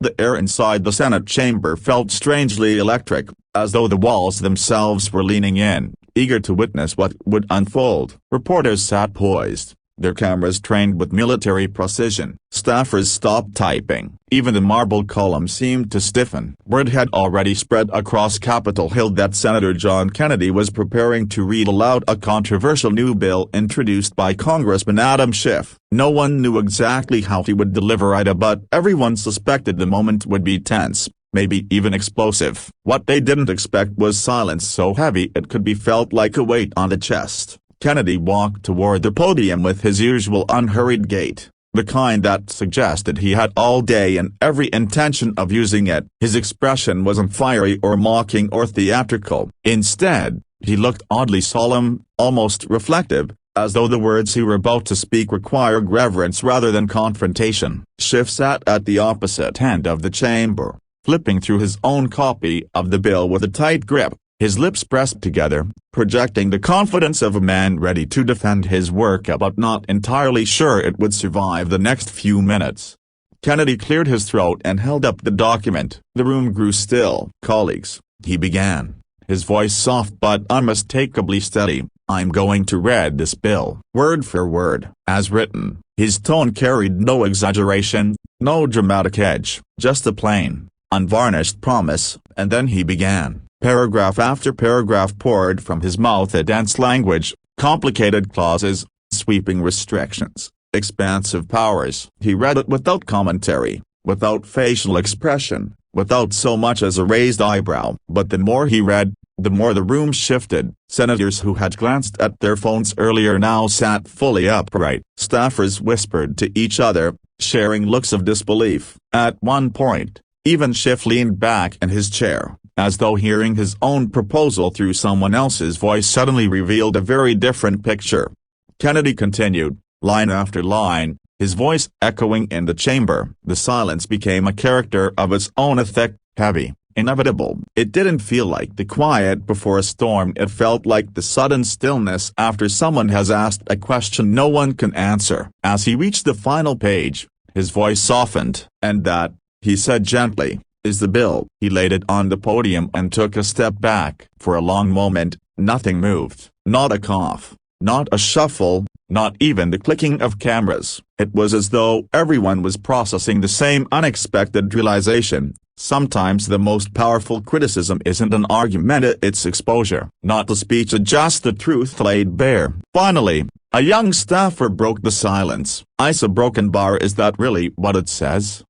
The air inside the Senate chamber felt strangely electric, as though the walls themselves were leaning in, eager to witness what would unfold. Reporters sat poised, their cameras trained with military precision. Staffers stopped typing. Even the marble column seemed to stiffen. Word had already spread across Capitol Hill that Senator John Kennedy was preparing to read aloud a controversial new bill introduced by Congressman Adam Schiff. No one knew exactly how he would deliver it, but everyone suspected the moment would be tense, maybe even explosive. What they didn't expect was silence so heavy it could be felt like a weight on the chest. Kennedy walked toward the podium with his usual unhurried gait, the kind that suggested he had all day and every intention of using it. His expression wasn't fiery or mocking or theatrical. Instead, he looked oddly solemn, almost reflective, as though the words he were about to speak required reverence rather than confrontation. Schiff sat at the opposite end of the chamber, flipping through his own copy of the bill with a tight grip, his lips pressed together, projecting the confidence of a man ready to defend his work but not entirely sure it would survive the next few minutes. Kennedy cleared his throat and held up the document. The room grew still. "Colleagues," he began, his voice soft but unmistakably steady, "I'm going to read this bill, word for word, as written." His tone carried no exaggeration, no dramatic edge, just a plain, unvarnished promise, and then he began. Paragraph after paragraph poured from his mouth, a dense language, complicated clauses, sweeping restrictions, expansive powers. He read it without commentary, without facial expression, without so much as a raised eyebrow. But the more he read, the more the room shifted. Senators who had glanced at their phones earlier now sat fully upright. Staffers whispered to each other, sharing looks of disbelief. At one point, even Schiff leaned back in his chair, as though hearing his own proposal through someone else's voice suddenly revealed a very different picture. Kennedy continued, line after line, his voice echoing in the chamber. The silence became a character of its own, thick, heavy, inevitable. It didn't feel like the quiet before a storm. It felt like the sudden stillness after someone has asked a question no one can answer. As he reached the final page, his voice softened. "And that," he said gently, "is the bill." He laid it on the podium and took a step back. For a long moment, nothing moved. Not a cough, not a shuffle, not even the clicking of cameras. It was as though everyone was processing the same unexpected realization. Sometimes the most powerful criticism isn't an argument, it's exposure. Not the speech, just the truth laid bare. Finally, a young staffer broke the silence. "Isa broken bar, is that really what it says?"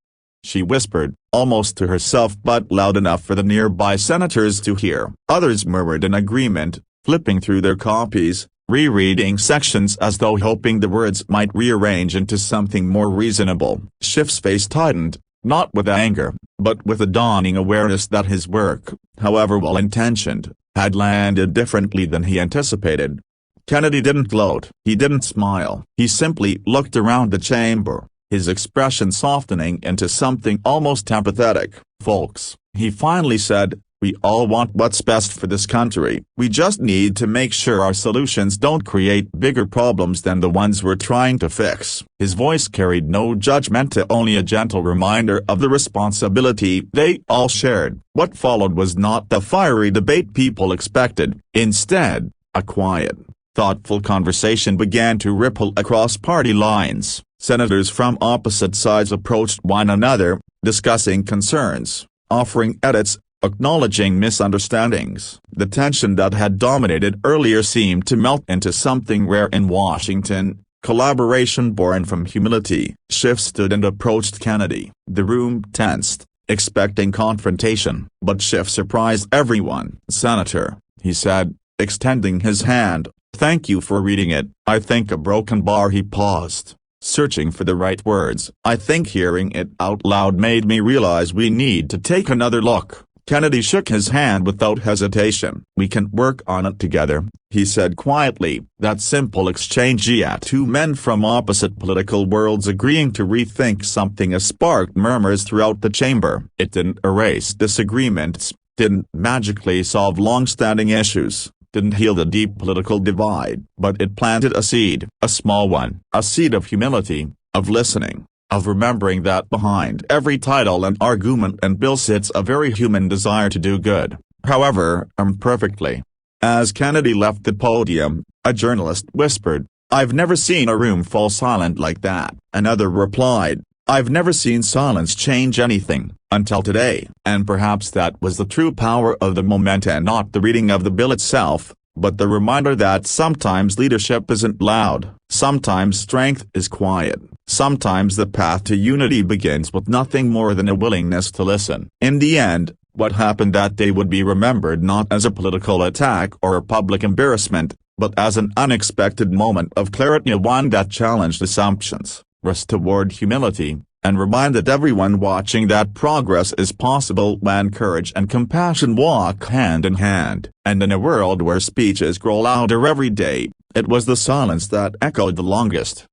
she whispered, almost to herself but loud enough for the nearby senators to hear. Others murmured in agreement, flipping through their copies, rereading sections as though hoping the words might rearrange into something more reasonable. Schiff's face tightened, not with anger, but with a dawning awareness that his work, however well-intentioned, had landed differently than he anticipated. Kennedy didn't gloat. He didn't smile. He simply looked around the chamber, his expression softening into something almost empathetic. "Folks," he finally said, "we all want what's best for this country. We just need to make sure our solutions don't create bigger problems than the ones we're trying to fix." His voice carried no judgment, only a gentle reminder of the responsibility they all shared. What followed was not the fiery debate people expected. Instead, a quiet, thoughtful conversation began to ripple across party lines. Senators from opposite sides approached one another, discussing concerns, offering edits, acknowledging misunderstandings. The tension that had dominated earlier seemed to melt into something rare in Washington, collaboration born from humility. Schiff stood and approached Kennedy. The room tensed, expecting confrontation. But Schiff surprised everyone. "Senator," he said, extending his hand, "thank you for reading it." "I think a broken bar." He paused, searching for the right words. "I think hearing it out loud made me realize we need to take another look." Kennedy shook his hand without hesitation. "We can work on it together," he said quietly. That simple exchange, yet two men from opposite political worlds agreeing to rethink something, sparked murmurs throughout the chamber. It didn't erase disagreements, didn't magically solve long-standing issues, didn't heal the deep political divide, but it planted a seed, a small one, a seed of humility, of listening, of remembering that behind every title and argument and bill sits a very human desire to do good, however imperfectly. As Kennedy left the podium, a journalist whispered, "I've never seen a room fall silent like that." Another replied, "I've never seen silence change anything, until today." And perhaps that was the true power of the moment, and not the reading of the bill itself, but the reminder that sometimes leadership isn't loud, sometimes strength is quiet, sometimes the path to unity begins with nothing more than a willingness to listen. In the end, what happened that day would be remembered not as a political attack or a public embarrassment, but as an unexpected moment of clarity, one that challenged assumptions, restored humility, and reminded everyone watching that progress is possible when courage and compassion walk hand in hand. And in a world where speeches grow louder every day, it was the silence that echoed the longest.